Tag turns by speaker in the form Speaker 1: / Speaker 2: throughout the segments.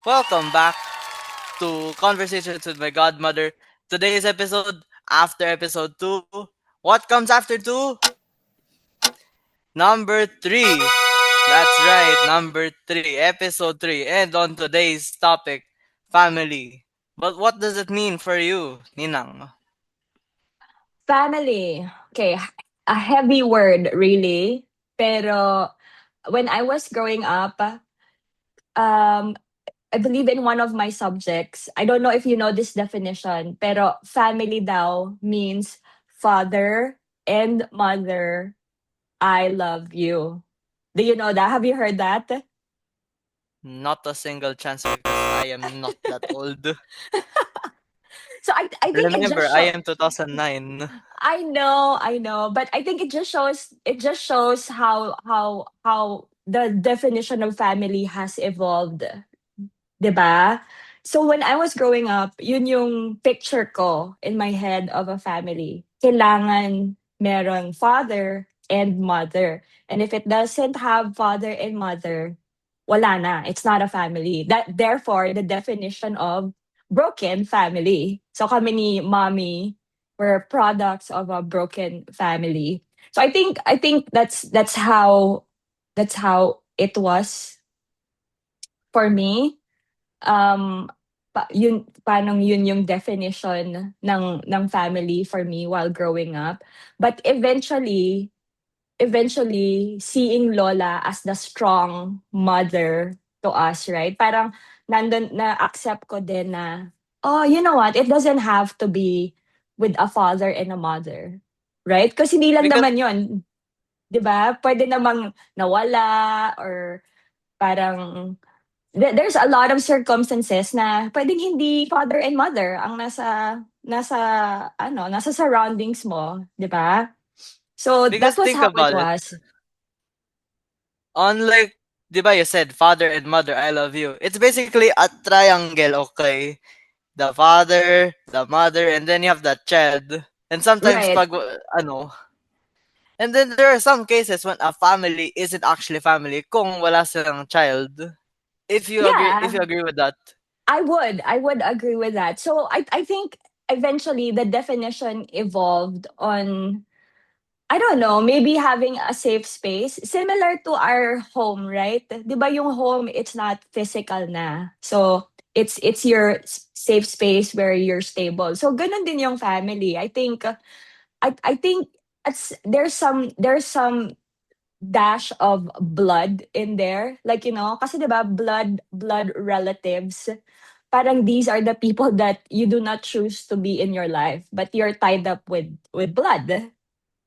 Speaker 1: Welcome back to Conversations with my Godmother. Today's episode, after episode 2. What comes after 2? Number 3. That's right, number 3, episode 3. And on today's topic, family. But what does it mean for you, Ninang?
Speaker 2: Family. Okay, a heavy word really. Pero when I was growing up, um, I believe in one of my subjects. I don't know if you know this definition, pero family daw means father and mother. I love you. Do you know that? Have you heard that?
Speaker 1: Not a single chance because I am not that old.
Speaker 2: So I think it
Speaker 1: Remember,
Speaker 2: just
Speaker 1: I
Speaker 2: shows.
Speaker 1: am 2009.
Speaker 2: I know, but I think it just shows how the definition of family has evolved, 'di ba? So when I was growing up, yun yung picture ko in my head of a family. Kailangan merong father and mother. And if it doesn't have father and mother, wala na. It's not a family. That therefore the definition of broken family. So kami ni mommy were products of a broken family. So I think that's how it was for me. Paanong yun yung definition ng family for me while growing up. But eventually seeing Lola as the strong mother to us, right? Parang nandun na accept ko din na, oh, you know what? It doesn't have to be with a father and a mother. Right? Kasi hindi lang
Speaker 1: Because
Speaker 2: naman yun. 'Di ba? Pwede namang nawala or parang there's a lot of circumstances na puwedeng hindi father and mother ang nasa nasa surroundings mo, 'di ba? So, that
Speaker 1: because
Speaker 2: was
Speaker 1: think
Speaker 2: how it
Speaker 1: about it.
Speaker 2: was.
Speaker 1: Unlike, di ba you said, father and mother, I love you. It's basically a triangle, okay? The father, the mother, and then you have the child. And sometimes
Speaker 2: Right.
Speaker 1: pag, ano, and then there are some cases when a family isn't actually family kung wala silang child. If
Speaker 2: Yeah,
Speaker 1: you agree with that.
Speaker 2: I would agree with that. So, I think eventually the definition evolved on, I don't know, maybe having a safe space similar to our home, right? 'Di ba yung home, it's not physical na. So it's your safe space where you're stable. So ganun din yung family. I think there's some dash of blood in there. Like, kasi 'di ba blood relatives, parang these are the people that you do not choose to be in your life, but you're tied up with blood.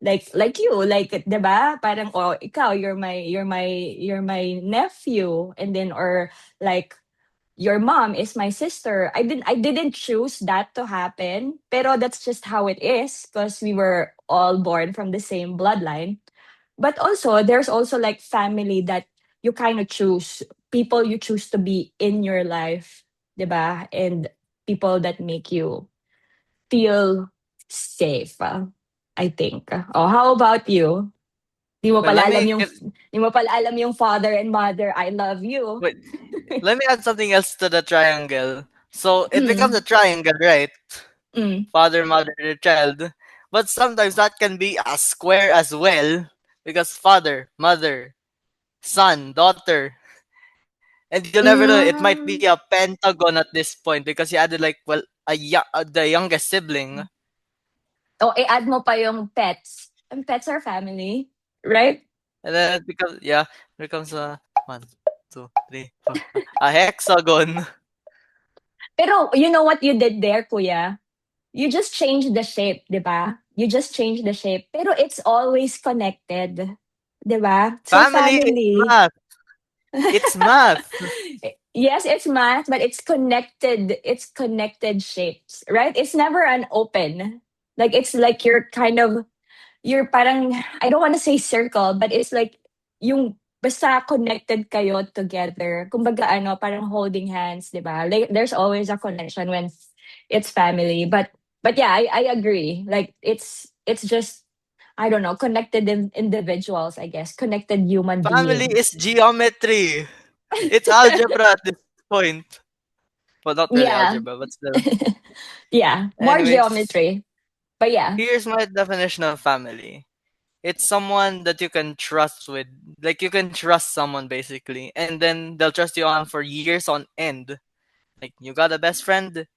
Speaker 2: Like you, like, 'di ba? Parang, oh, ikaw, you're my nephew, and then, or like your mom is my sister. I didn't choose that to happen, pero that's just how it is because we were all born from the same bloodline. But also, there's also like family that you kind of choose, people you choose to be in your life, 'di ba? And people that make you feel safe, I think. Oh, how about you? Di mo
Speaker 1: Well,
Speaker 2: pala alam yung di mo pala alam yung father and mother, I love you.
Speaker 1: wait, let me add something else to the triangle. So it becomes a
Speaker 2: Mm,
Speaker 1: triangle, right?
Speaker 2: mm.
Speaker 1: Father, mother, child. But sometimes that can be a square as well because father, mother, son, daughter. And you'll never know. It might be
Speaker 2: Hmm.
Speaker 1: a pentagon at this point because you added like, well, the youngest sibling.
Speaker 2: O i-add mo pa yung pets. And pets are family, right?
Speaker 1: And then it becomes, yeah, it becomes a one, two, three, four, a hexagon.
Speaker 2: Pero you know what you did there, kuya? You just changed the shape, 'di ba? You just changed the shape, pero it's always connected, 'di ba? So
Speaker 1: Family is
Speaker 2: family.
Speaker 1: math. It's math.
Speaker 2: Yes, it's math, but it's connected. It's connected shapes, right? It's never an open. Like, it's like you're parang, I don't want to say circle, but it's like yung basta connected kayo together. Kumbaga parang holding hands, 'di ba? Like, there's always a connection when it's family. But yeah, I agree. Like, it's just, I don't know, connected individuals, I guess, connected human
Speaker 1: Family
Speaker 2: beings.
Speaker 1: is geometry. It's algebra at this point. Well, not really
Speaker 2: Yeah.
Speaker 1: algebra, but still.
Speaker 2: Yeah, more
Speaker 1: Anyways,
Speaker 2: geometry. But yeah.
Speaker 1: here's my definition of family. It's someone that you can trust with. Like you can trust someone basically, and then they'll trust you on for years on end. Like you got a best friend,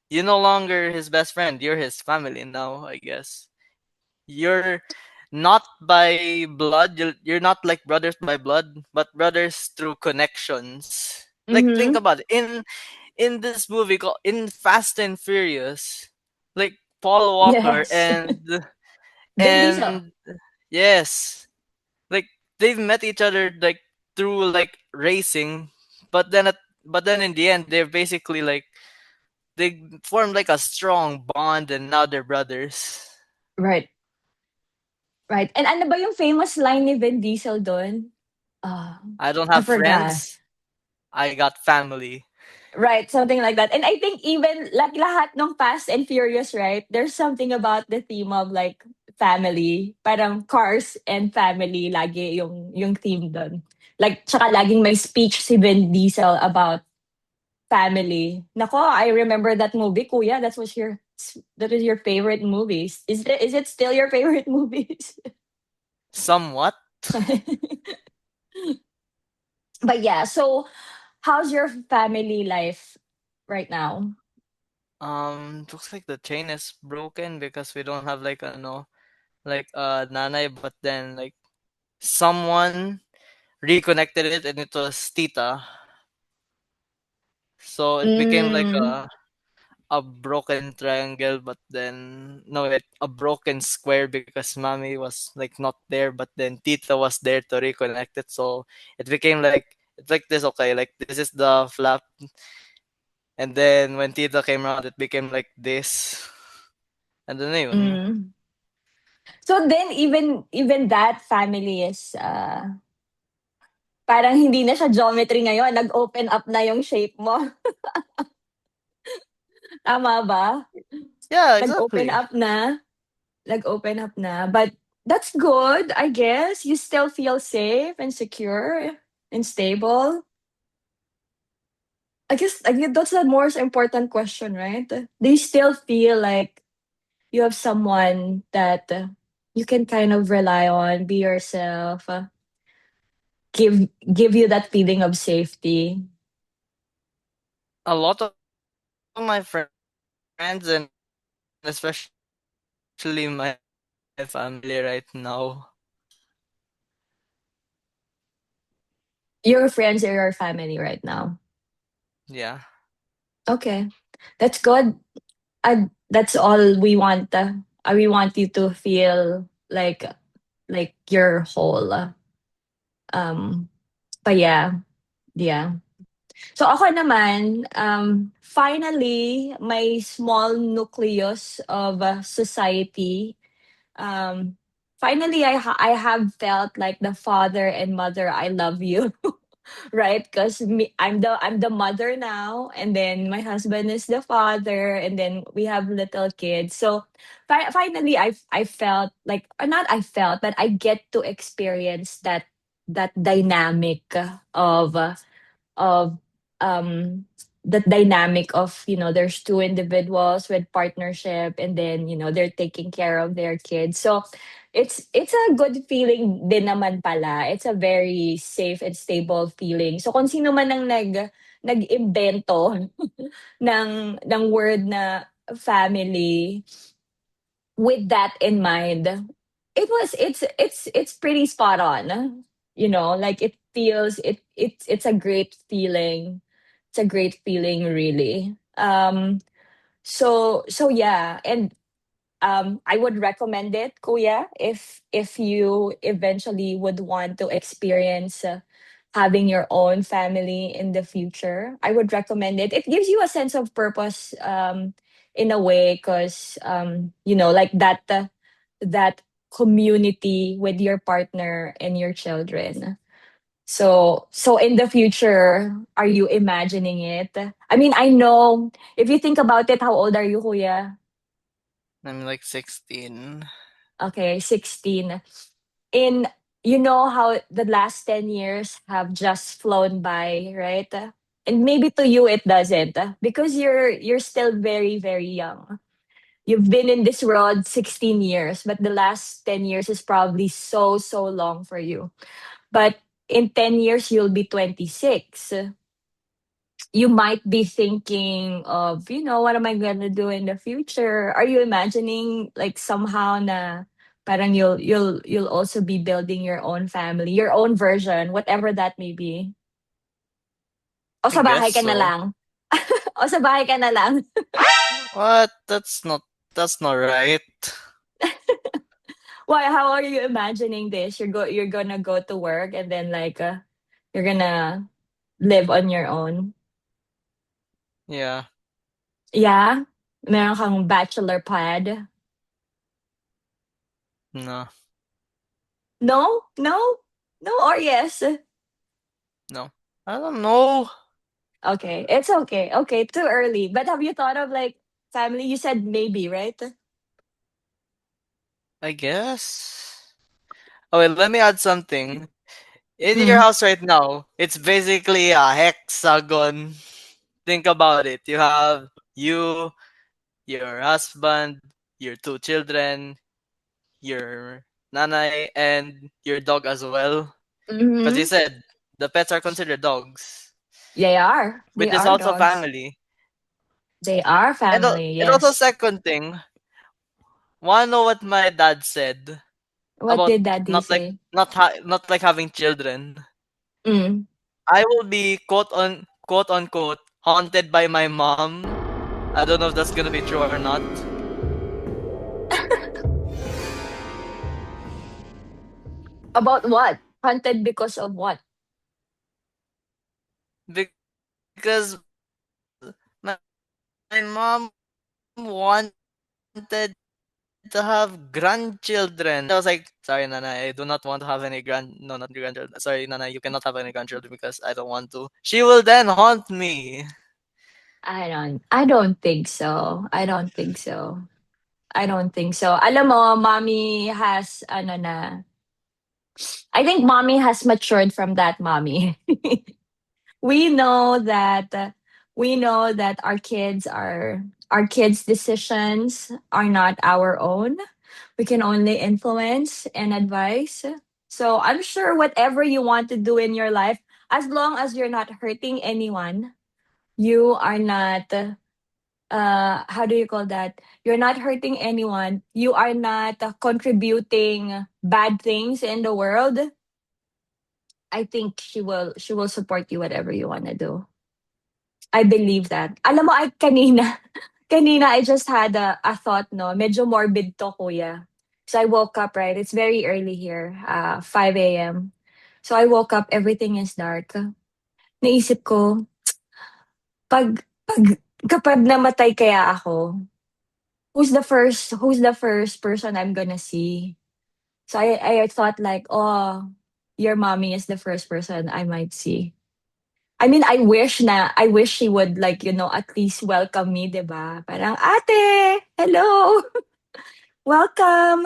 Speaker 1: you're no longer his best friend. You're his family now, I guess. You're not by blood. You're not like brothers by blood, but brothers through connections. Like think
Speaker 2: Mm-hmm.
Speaker 1: about it. In this movie called in Fast and Furious, like Paul Walker
Speaker 2: Yes. Vin Diesel.
Speaker 1: and yes, like they've met each other like through like racing, but then in the end they're basically like they formed like a strong bond and now they're brothers.
Speaker 2: Right. Right. And ano ba yung famous line ni Vin Diesel dun? Ah,
Speaker 1: I don't
Speaker 2: I
Speaker 1: have
Speaker 2: forgot.
Speaker 1: friends. I got family.
Speaker 2: Right, something like that. And I think even like lahat ng Fast and Furious, right? There's something about the theme of like family. Parang cars and family lagi yung theme dun. Like tsaka laging may speech si Vin Diesel about family. Nako, I remember that movie, Kuya. That is your favorite movies. Is it still your favorite movies?
Speaker 1: Somewhat.
Speaker 2: But yeah, so how's your family life right now?
Speaker 1: Looks like the chain is broken because we don't have like a no like nanay, but then like someone reconnected it and it was Tita. So it became like
Speaker 2: Mm,
Speaker 1: a broken triangle, but then no, a broken square because mommy was like not there, but then Tita was there to reconnect it. So it became like it's like this. Okay, like this is the flap, and then when Tita came around, it became like this, and then yun.
Speaker 2: mm. So then even that family is parang hindi na siya geometry ngayon, nag-open up na yung shape mo, tama ba?
Speaker 1: Yeah,
Speaker 2: Nag-open
Speaker 1: exactly.
Speaker 2: up na, nag-open up na. But that's good, I guess. You still feel safe and secure and stable. I guess that's the most important question, right? Do you still feel like you have someone that you can kind of rely on, be yourself, give you that feeling of safety?
Speaker 1: A lot of my friends and especially my family right now.
Speaker 2: Your friends or your family right now?
Speaker 1: Yeah.
Speaker 2: Okay, that's good. That's all we want. We want you to feel like you're whole. Um, but yeah, yeah. So ako naman, finally, my small nucleus of society. Um, finally, I have felt like the father and mother. I love you. Right? Because I'm the mother now, and then my husband is the father, and then we have little kids. So finally, I felt like, or not I felt, but I get to experience that dynamic of that dynamic of, there's two individuals with partnership, and then they're taking care of their kids. So it's a good feeling din naman pala. It's a very safe and stable feeling. So kung sino man ang nag-imbento ng word na family with that in mind, it's pretty spot on. Like it's a great feeling. It's a great feeling, really. So yeah, and I would recommend it, Kuya, if you eventually would want to experience having your own family in the future. I would recommend it. It gives you a sense of purpose, in a way, because like that community with your partner and your children. So in the future, are you imagining it? I mean, I know if you think about it, how old are you, Kuya?
Speaker 1: I'm like 16.
Speaker 2: Okay, 16. In You know how the last 10 years have just flown by, right? And maybe to you it doesn't, because you're still very very young. You've been in this world 16 years, but the last 10 years is probably so so long for you. But in 10 years you'll be 26. You might be thinking of, what am I gonna do in the future? Are you imagining like somehow na parang you'll also be building your own family, your own version, whatever that may be? O
Speaker 1: I
Speaker 2: sa
Speaker 1: guess
Speaker 2: bahay ka na
Speaker 1: so.
Speaker 2: lang? O sa bahay ka na lang?
Speaker 1: What? That's not right.
Speaker 2: Why? How are you imagining this? You're gonna go to work and then like you're gonna live on your own.
Speaker 1: Yeah.
Speaker 2: Yeah? Meron kang bachelor pad?
Speaker 1: No.
Speaker 2: No? No? No or yes?
Speaker 1: No. I don't know.
Speaker 2: Okay, it's okay. Okay, too early. But have you thought of like family? You said maybe, right?
Speaker 1: I guess. Oh wait, let me add something. In your
Speaker 2: Mm.
Speaker 1: house right now, it's basically a hexagon. Think about it. You have you, your husband, your two children, your nanay, and your dog as well. Because you
Speaker 2: Mm-hmm.
Speaker 1: said the pets are considered dogs,
Speaker 2: They are. They
Speaker 1: which is
Speaker 2: are
Speaker 1: also
Speaker 2: dogs.
Speaker 1: family.
Speaker 2: They are family.
Speaker 1: And also
Speaker 2: Yes.
Speaker 1: second thing, wanna know what my dad said
Speaker 2: What
Speaker 1: about
Speaker 2: did Daddy say?
Speaker 1: not like having children?
Speaker 2: Mm.
Speaker 1: I will be quote unquote haunted by my mom. I don't know if that's gonna be true or not.
Speaker 2: About what? Hunted because of what?
Speaker 1: Because my mom wanted to have grandchildren. I was like, sorry, Nana, I do not want to have any no, not grandchildren. Sorry, Nana, you cannot have any grandchildren because I don't want to. She will then haunt me.
Speaker 2: I don't think so. I don't think so. I don't think so. Alam mo, mommy has ano na. I think mommy has matured from that, mommy. we know that our kids decisions are not our own. We can only influence and advise. So I'm sure whatever you want to do in your life, as long as you're not hurting anyone, you are not how do you call that, you're not hurting anyone, you are not contributing bad things in the world. I think she will support you whatever you want to do. I believe that. Alam mo, I kanina, kanina I just had a thought, no? Medyo morbid to, kuya. So I woke up, right? It's very early here, 5 a.m. So I woke up, everything is dark. Naisip ko, pag kapag namatay kaya ako, who's the first person I'm gonna see? So I thought like, oh, your mommy is the first person I might see. I mean, I wish she would like, at least welcome me, 'di ba? Parang, "Ate, hello, welcome."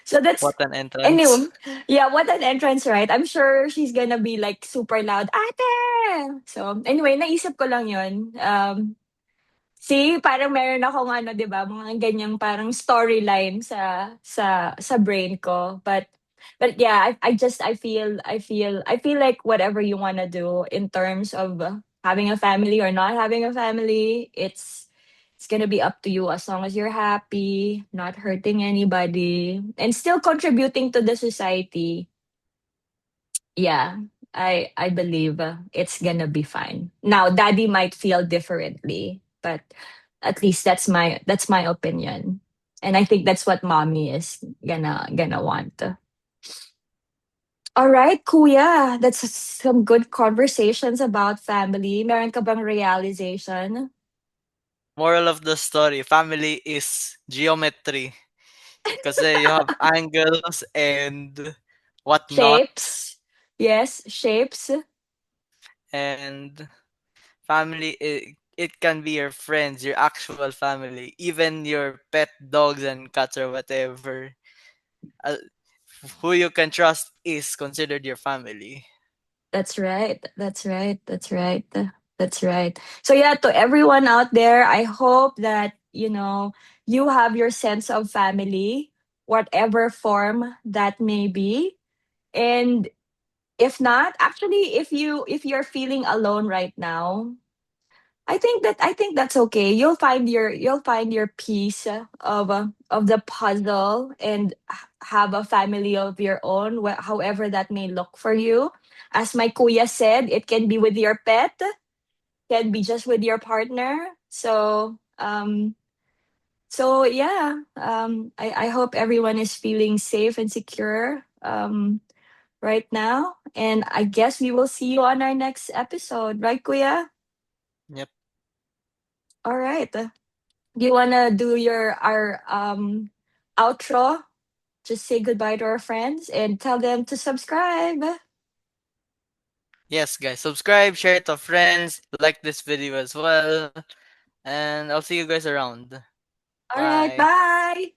Speaker 2: So that's
Speaker 1: What an entrance.
Speaker 2: anyway, yeah, what an entrance, right? I'm sure she's gonna be like super loud, "Ate!" So anyway, naisip ko lang 'yun. See, parang meron akong ano, 'di ba, mga ganyang parang storyline sa brain ko. But yeah, I feel like whatever you wanna do in terms of having a family or not having a family, it's gonna be up to you as long as you're happy, not hurting anybody, and still contributing to the society. Yeah, I believe it's gonna be fine. Now, daddy might feel differently, but at least that's my opinion. And I think that's what mommy is gonna want. All right, kuya. That's some good conversations about family. Meron ka bang realization?
Speaker 1: Moral of the story: family is geometry. Because you have angles and whatnot,
Speaker 2: Shapes? Yes, shapes.
Speaker 1: and it can be your friends, your actual family, even your pet dogs and cats or whatever. Uh, who you can trust is considered your family.
Speaker 2: That's right. That's right. That's right. That's right. So yeah, to everyone out there, I hope that, you have your sense of family, whatever form that may be. And if not, actually, if you're feeling alone right now, I think that's okay. You'll find your piece of the puzzle, and have a family of your own, however that may look for you. As my kuya said, it can be with your pet, can be just with your partner. So yeah, I hope everyone is feeling safe and secure right now. And I guess we will see you on our next episode, right, kuya?
Speaker 1: Yep.
Speaker 2: All right. Do you wanna do your our outro? Just say goodbye to our friends and tell them to subscribe.
Speaker 1: Yes, guys, subscribe, share it to friends, like this video as well, and I'll see you guys around.
Speaker 2: All right,
Speaker 1: Bye.
Speaker 2: bye.